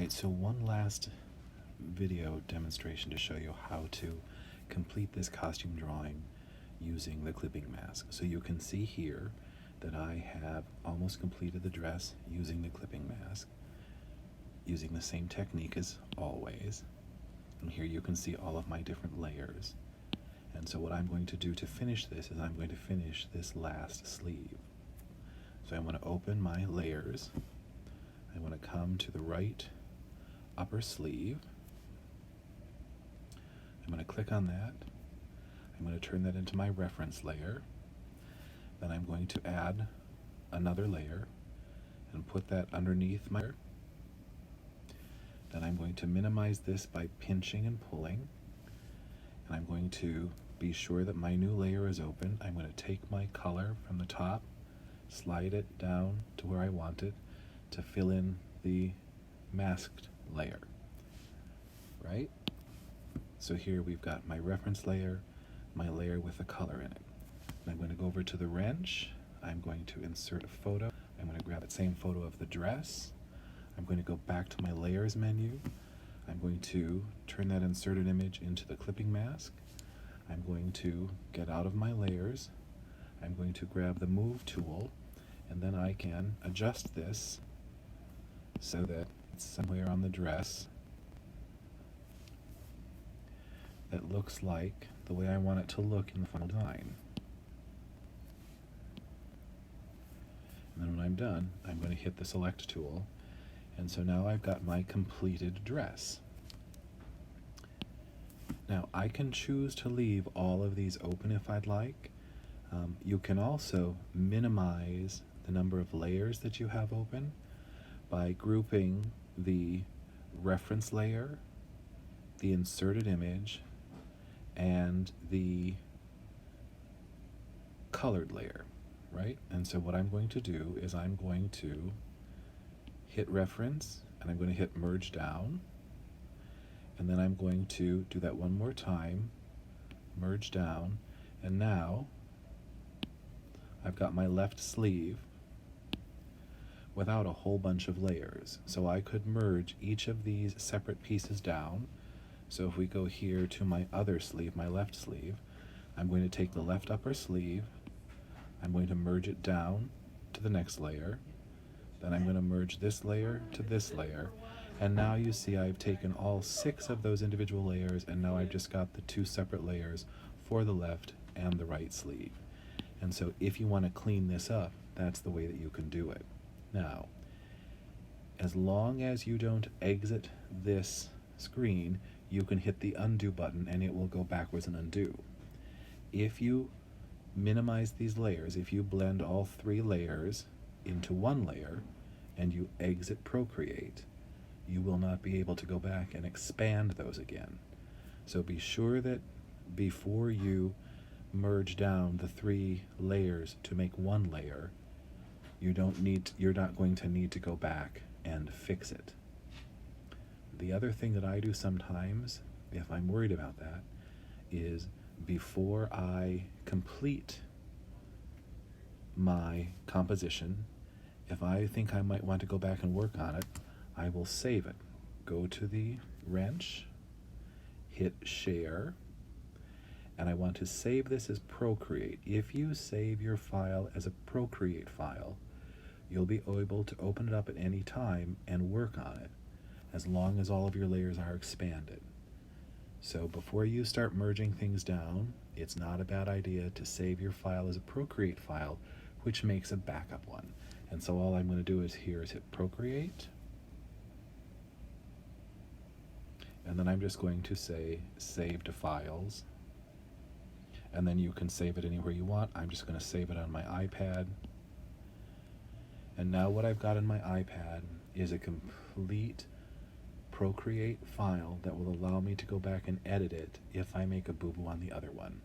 Alright, so one last video demonstration to show you how to complete this costume drawing using the clipping mask. So you can see here that I have almost completed the dress using the clipping mask, using the same technique as always. And here you can see all of my different layers. And so what I'm going to do to finish this is I'm going to finish this last sleeve. So I'm going to open my layers. I want to come to the right upper sleeve. I'm going to click on that. I'm going to turn that into my reference layer. Then I'm going to add another layer and put that underneath my layer. Then I'm going to minimize this by pinching and pulling. And I'm going to be sure that my new layer is open. I'm going to take my color from the top, slide it down to where I want it to fill in the masked layer, right? So here we've got my reference layer, my layer with the color in it. And I'm going to go over to the wrench. I'm going to insert a photo. I'm going to grab that same photo of the dress. I'm going to go back to my layers menu. I'm going to turn that inserted image into the clipping mask. I'm going to get out of my layers. I'm going to grab the move tool, and then I can adjust this so that it's somewhere on the dress that looks like the way I want it to look in the final design. And then when I'm done, I'm going to hit the select tool, and so now I've got my completed dress. Now I can choose to leave all of these open if I'd like. You can also minimize the number of layers that you have open by grouping the reference layer, the inserted image, and the colored layer, right? And so what I'm going to do is I'm going to hit reference, and I'm going to hit merge down, and then I'm going to do that one more time, merge down, and now I've got my left sleeve without a whole bunch of layers. So I could merge each of these separate pieces down. So if we go here to my other sleeve, my left sleeve, I'm going to take the left upper sleeve, I'm going to merge it down to the next layer, then I'm going to merge this layer to this layer, and now you see I've taken all 6 of those individual layers, and now I've just got the 2 separate layers for the left and the right sleeve. And so if you want to clean this up, that's the way that you can do it. Now, as long as you don't exit this screen, you can hit the undo button and it will go backwards and undo. If you minimize these layers, if you blend all 3 layers into one layer and you exit Procreate, you will not be able to go back and expand those again. So be sure that before you merge down the 3 layers to make one layer, you're not going to need to go back and fix it. The other thing that I do sometimes, if I'm worried about that, is before I complete my composition, if I think I might want to go back and work on it, I will save it. Go to the wrench, hit share, and I want to save this as Procreate. If you save your file as a Procreate file, you'll be able to open it up at any time and work on it, as long as all of your layers are expanded. So before you start merging things down, it's not a bad idea to save your file as a Procreate file, which makes a backup one. And so all I'm going to do is hit Procreate, and then I'm just going to say Save to Files, and then you can save it anywhere you want. I'm just going to save it on my iPad. And now what I've got on my iPad is a complete Procreate file that will allow me to go back and edit it if I make a boo-boo on the other one.